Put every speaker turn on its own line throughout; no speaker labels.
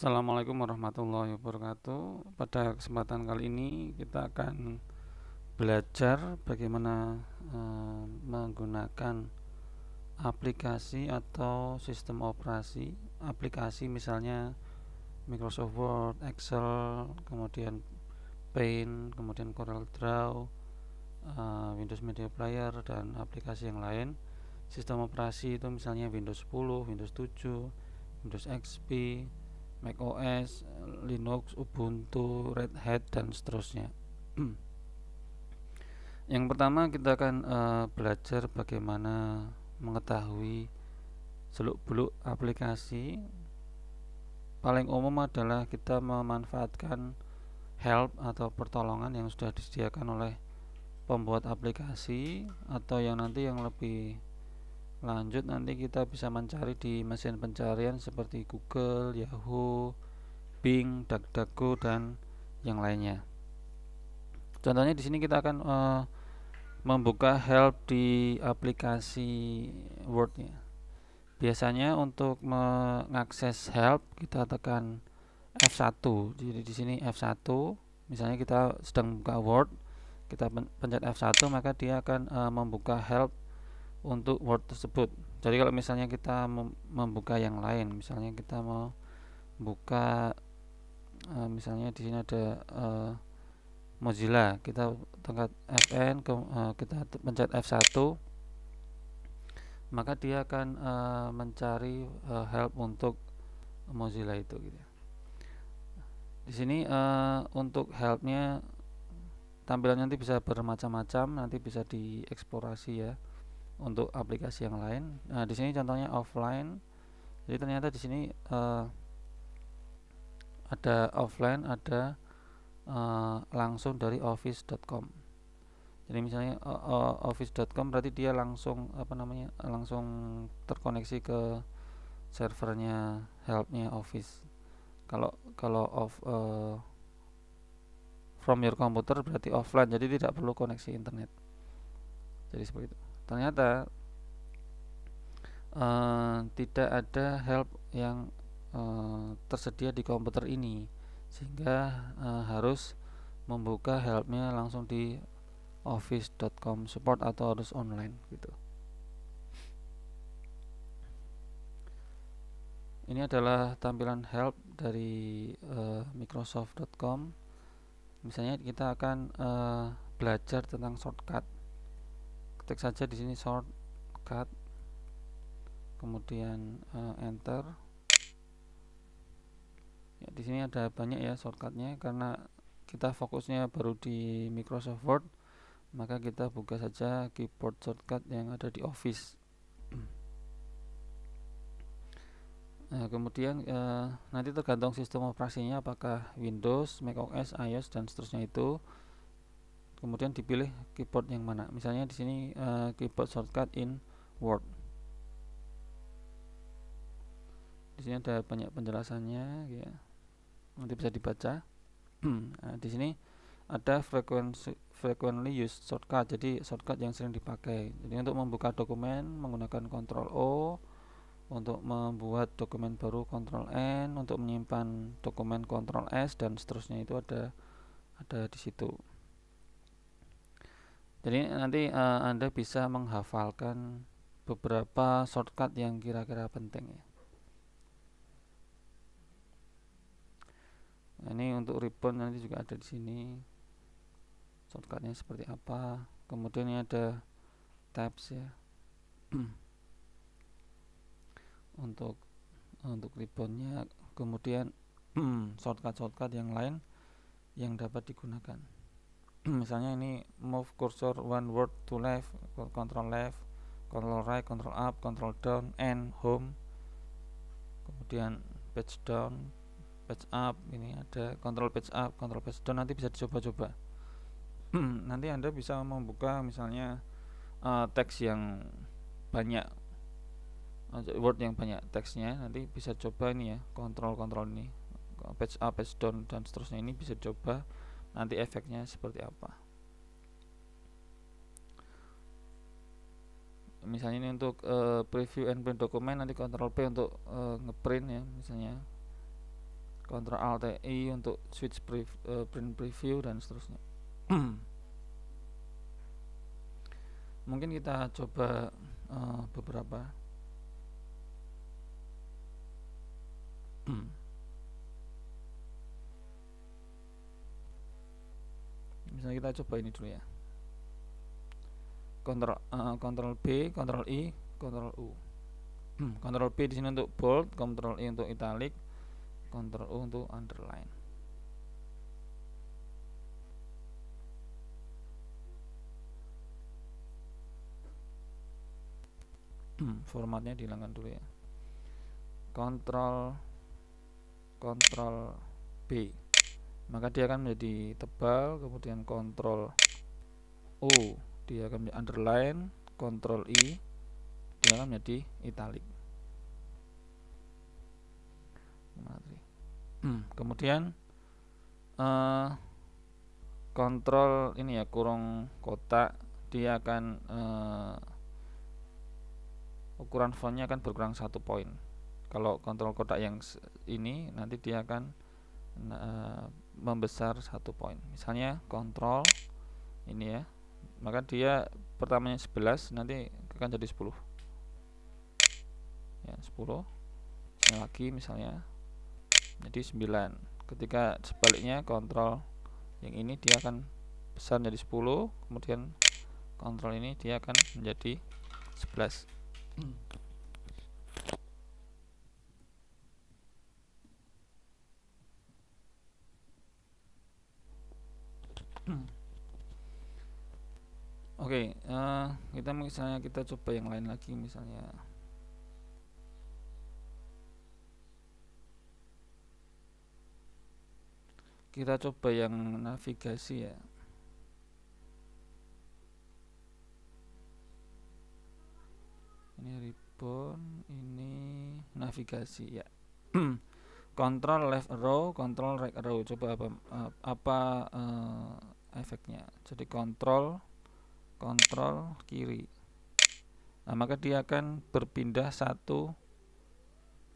Assalamualaikum warahmatullahi wabarakatuh. Pada kesempatan kali ini kita akan belajar bagaimana menggunakan aplikasi atau sistem operasi aplikasi, misalnya Microsoft Word, Excel, kemudian Paint, kemudian Corel Draw, Windows Media Player, dan aplikasi yang lain. Sistem operasi itu misalnya Windows 10, Windows 7, Windows XP, macOS, Linux, Ubuntu, Red Hat, dan seterusnya. Yang pertama kita akan belajar bagaimana mengetahui seluk-beluk aplikasi. Paling umum adalah kita memanfaatkan help atau pertolongan yang sudah disediakan oleh pembuat aplikasi, atau yang nanti yang lebih lanjut nanti kita bisa mencari di mesin pencarian seperti Google, Yahoo, Bing, DuckDuckGo, dan yang lainnya. Contohnya di sini kita akan membuka help di aplikasi Word ya. Biasanya untuk mengakses help kita tekan F1. Jadi di sini F1. Misalnya kita sedang buka Word, kita pencet F1, maka dia akan membuka help untuk Word tersebut. Jadi kalau misalnya kita membuka yang lain, misalnya kita mau buka misalnya di sini ada Mozilla, kita tekan Fn, kita pencet F1, maka dia akan mencari help untuk Mozilla itu gitu. Di sini untuk helpnya tampilannya nanti bisa bermacam-macam, nanti bisa dieksplorasi ya untuk aplikasi yang lain. Nah, di sini contohnya offline. Jadi ternyata di sini ada offline, ada langsung dari office.com. Jadi misalnya office.com berarti dia langsung langsung terkoneksi ke servernya helpnya Office. Kalau kalau from your computer berarti offline, jadi tidak perlu koneksi internet. Jadi seperti itu. Ternyata tidak ada help yang tersedia di komputer ini, sehingga harus membuka helpnya langsung di office.com support atau harus online gitu. Ini adalah tampilan help dari microsoft.com. Misalnya kita akan belajar tentang shortcut. Ketik saja di sini shortcut, kemudian enter. Ya, di sini ada banyak ya shortcutnya, karena kita fokusnya baru di Microsoft Word, maka kita buka saja keyboard shortcut yang ada di Office. Nah, kemudian nanti tergantung sistem operasinya, apakah Windows, macOS, iOS, dan seterusnya itu. Kemudian dipilih keyboard yang mana. Misalnya di sini keyboard shortcut in Word. Di sini ada banyak penjelasannya, ya. Nanti bisa dibaca. Nah, di sini ada frequently used shortcut. Jadi shortcut yang sering dipakai. Jadi untuk membuka dokumen menggunakan Ctrl O, untuk membuat dokumen baru Ctrl N, untuk menyimpan dokumen Ctrl S, dan seterusnya itu ada di situ. Jadi nanti Anda bisa menghafalkan beberapa shortcut yang kira-kira penting ya. Nah, ini untuk ribbon nanti juga ada di sini. Shortcutnya seperti apa. Kemudian ini ada tabs ya. untuk ribbonnya. Kemudian shortcut yang lain yang dapat digunakan. Misalnya ini move cursor one word to left, control left, control right, control up, control down, and home. Kemudian page down, page up, ini ada control page up, control page down, nanti bisa dicoba-coba. Nanti Anda bisa membuka misalnya teks yang banyak, word yang banyak teksnya, nanti bisa coba ini ya, kontrol ini, page up, page down, dan seterusnya, ini bisa coba nanti efeknya seperti apa. Misalnya ini untuk preview and print dokumen, nanti Ctrl P untuk ngeprint ya misalnya. Ctrl Alt I untuk switch print preview dan seterusnya. Mungkin kita coba beberapa. Misalnya kita coba ini dulu ya. Ctrl B, Ctrl I, Ctrl U. Ctrl B di sini untuk bold, Ctrl I untuk italic, Ctrl U untuk underline. Formatnya dihilangkan dulu ya. Ctrl B, maka dia akan menjadi tebal. Kemudian Ctrl U, dia akan menjadi underline. Ctrl I, dia akan menjadi italic. Kemudian kontrol ini ya, kurung kotak, dia akan ukuran fontnya akan berkurang 1 poin. Kalau kontrol kotak yang ini nanti dia akan membesar 1 poin. Misalnya kontrol ini ya, maka dia pertamanya 11, nanti akan jadi 10 ya, 10. Ini lagi misalnya jadi 9. Ketika sebaliknya kontrol yang ini dia akan besar menjadi 10, kemudian kontrol ini dia akan menjadi 11. Oke, kita misalnya kita coba yang lain lagi, misalnya kita coba yang navigasi ya. Ini ribbon, ini navigasi ya. Control left arrow, control right arrow. Coba apa efeknya. Jadi kontrol kiri. Nah, maka dia akan berpindah satu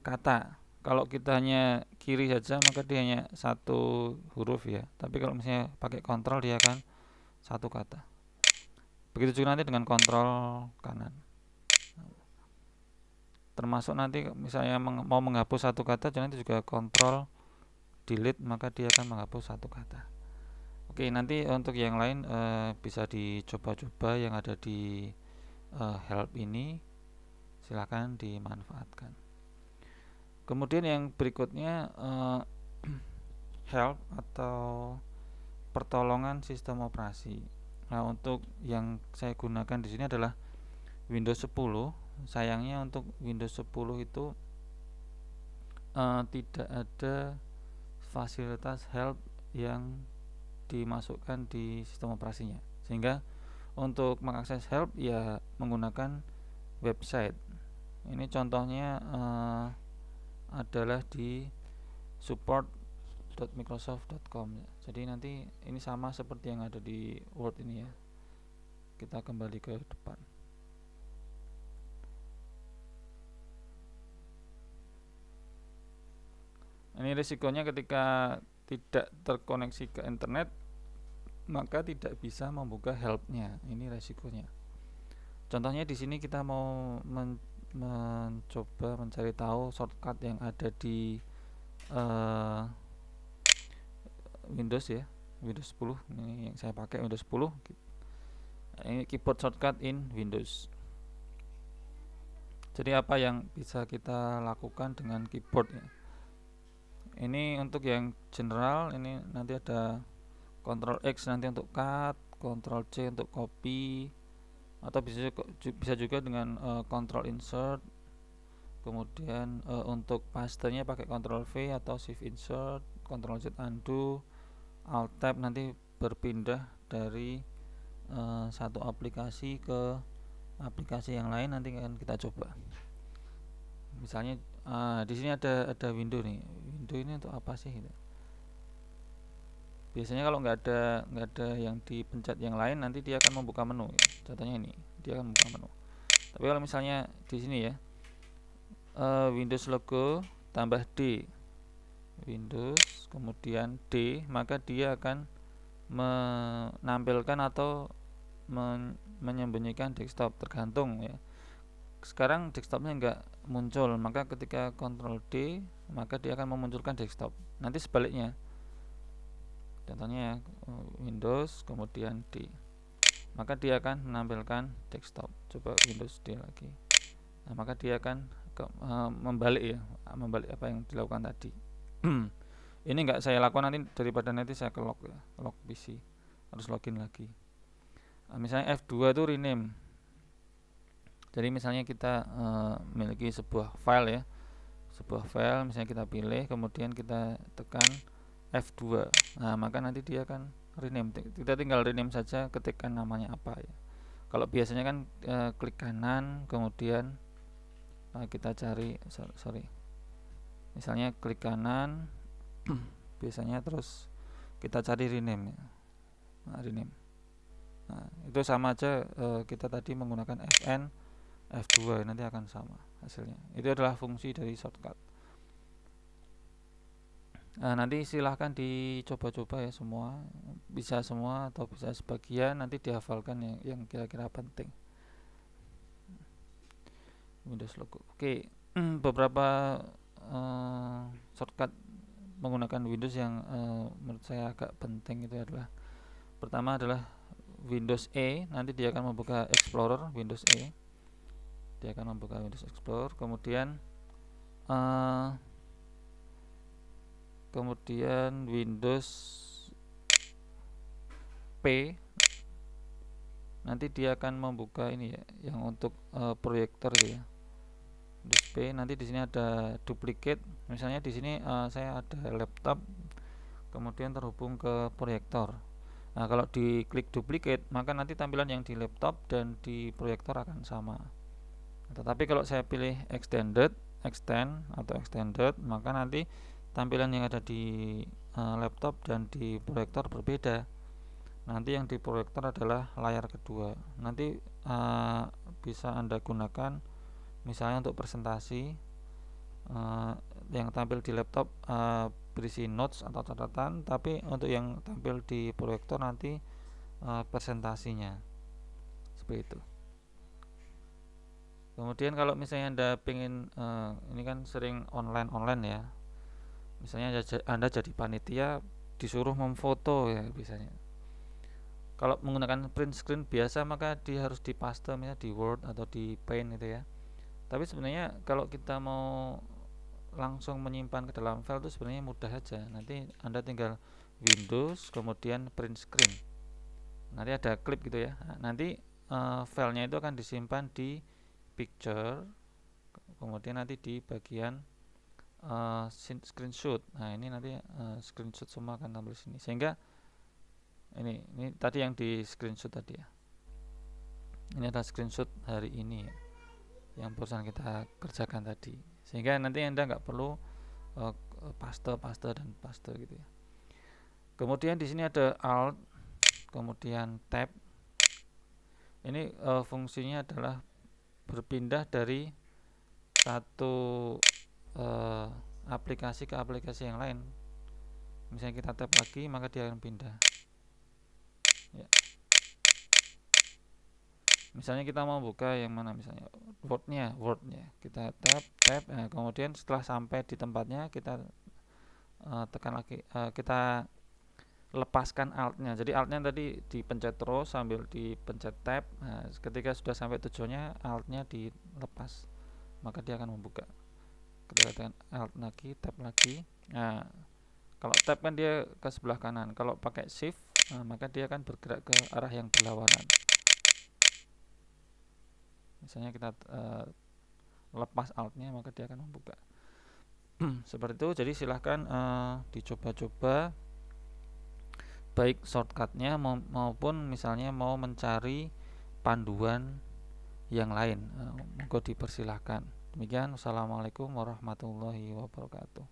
kata. Kalau kita hanya kiri saja maka dia hanya satu huruf ya. Tapi kalau misalnya pakai kontrol dia akan satu kata. Begitu juga nanti dengan kontrol kanan. Termasuk nanti misalnya mau menghapus satu kata, nanti juga kontrol delete, maka dia akan menghapus satu kata. Oke, nanti untuk yang lain bisa dicoba-coba yang ada di help ini, silakan dimanfaatkan. Kemudian yang berikutnya help atau pertolongan sistem operasi. Nah, untuk yang saya gunakan di sini adalah Windows 10. Sayangnya untuk Windows 10 itu tidak ada fasilitas help yang dimasukkan di sistem operasinya, sehingga untuk mengakses help ya menggunakan website. Ini contohnya adalah di support.microsoft.com. Jadi nanti ini sama seperti yang ada di Word ini ya. Kita kembali ke depan. Ini risikonya ketika tidak terkoneksi ke internet maka tidak bisa membuka helpnya. Ini risikonya. Contohnya di sini kita mau mencoba mencari tahu shortcut yang ada di Windows ya, Windows 10. Ini yang saya pakai Windows 10. Ini keyboard shortcut in Windows. Jadi apa yang bisa kita lakukan dengan keyboard ya? Ini untuk yang general, ini nanti ada Ctrl X nanti untuk cut, Ctrl C untuk copy, atau bisa juga dengan Ctrl insert. Kemudian untuk pastenya pakai Ctrl V atau Shift insert, Ctrl Z undo, Alt tab nanti berpindah dari satu aplikasi ke aplikasi yang lain. Nanti akan kita coba. Misalnya di sini ada window nih. Window ini untuk apa sih gitu. Biasanya kalau nggak ada yang dipencet yang lain, nanti dia akan membuka menu ya. Contohnya ini, dia akan membuka menu. Tapi kalau misalnya di sini ya, Windows logo tambah D, Windows kemudian D, maka dia akan menampilkan atau menyembunyikan desktop, tergantung ya. Sekarang desktopnya enggak muncul, maka ketika Ctrl D maka dia akan memunculkan desktop. Nanti sebaliknya, contohnya Windows kemudian D, maka dia akan menampilkan desktop. Coba Windows D lagi, nah, maka dia akan membalik ya, membalik apa yang dilakukan tadi. Ini enggak saya lakukan, nanti daripada nanti saya ke log ya, log PC, harus login lagi. Misalnya F2 itu rename. Jadi misalnya kita memiliki sebuah file ya, sebuah file misalnya kita pilih, kemudian kita tekan F2, nah maka nanti dia akan rename. Kita tinggal rename saja, ketikkan namanya apa ya. Kalau biasanya kan klik kanan, kemudian kita cari misalnya klik kanan biasanya, terus kita cari rename ya. Nah, rename. Nah, itu sama aja kita tadi menggunakan Fn F2, nanti akan sama hasilnya. Itu adalah fungsi dari shortcut. Nah, nanti silahkan dicoba-coba ya semua, bisa semua atau bisa sebagian, nanti dihafalkan yang kira-kira penting. Windows logo. Oke, beberapa shortcut menggunakan Windows yang menurut saya agak penting itu adalah, pertama adalah Windows E, nanti dia akan membuka Explorer Windows E. Dia akan membuka Windows Explorer, kemudian Windows P, nanti dia akan membuka ini ya, yang untuk proyektor itu ya. Windows P, nanti di sini ada duplicate. Misalnya di sini saya ada laptop, kemudian terhubung ke proyektor. Nah, kalau diklik duplicate, maka nanti tampilan yang di laptop dan di proyektor akan sama. Tetapi kalau saya pilih extend atau extended, maka nanti tampilan yang ada di laptop dan di proyektor berbeda. Nanti yang di proyektor adalah layar kedua. Nanti bisa Anda gunakan misalnya untuk presentasi, yang tampil di laptop berisi notes atau catatan, tapi untuk yang tampil di proyektor nanti presentasinya, seperti itu. Kemudian kalau misalnya Anda pengen ini kan sering online ya, misalnya Anda jadi panitia disuruh memfoto ya, biasanya kalau menggunakan print screen biasa maka dia harus dipaste misalnya di Word atau di Paint gitu ya. Tapi sebenarnya kalau kita mau langsung menyimpan ke dalam file itu sebenarnya mudah aja. Nanti Anda tinggal Windows kemudian print screen, nanti ada klip gitu ya. Nah, nanti filenya itu akan disimpan di picture, kemudian nanti di bagian screenshot. Nah, ini nanti screenshot semua akan tampil sini, sehingga ini tadi yang di screenshot tadi ya. Ini adalah screenshot hari ini ya, yang barusan kita kerjakan tadi, sehingga nanti Anda nggak perlu paste dan paste gitu ya. Kemudian di sini ada Alt, kemudian Tab. Ini fungsinya adalah berpindah dari satu aplikasi ke aplikasi yang lain. Misalnya kita tab lagi, maka dia akan pindah ya. Misalnya kita mau buka yang mana, misalnya Wordnya kita tab, nah, kemudian setelah sampai di tempatnya kita tekan lagi, kita lepaskan altnya. Jadi altnya tadi dipencet terus sambil dipencet tab. Nah, ketika sudah sampai tujuannya, altnya dilepas, maka dia akan membuka. Ketika tekan alt lagi, tab lagi. Nah, kalau tab kan dia ke sebelah kanan. Kalau pakai shift, maka dia akan bergerak ke arah yang berlawanan. Misalnya kita lepas altnya, maka dia akan membuka. Seperti itu. Jadi silahkan dicoba-coba, baik shortcutnya maupun misalnya mau mencari panduan yang lain. Monggo dipersilahkan. Demikian, wassalamualaikum warahmatullahi wabarakatuh.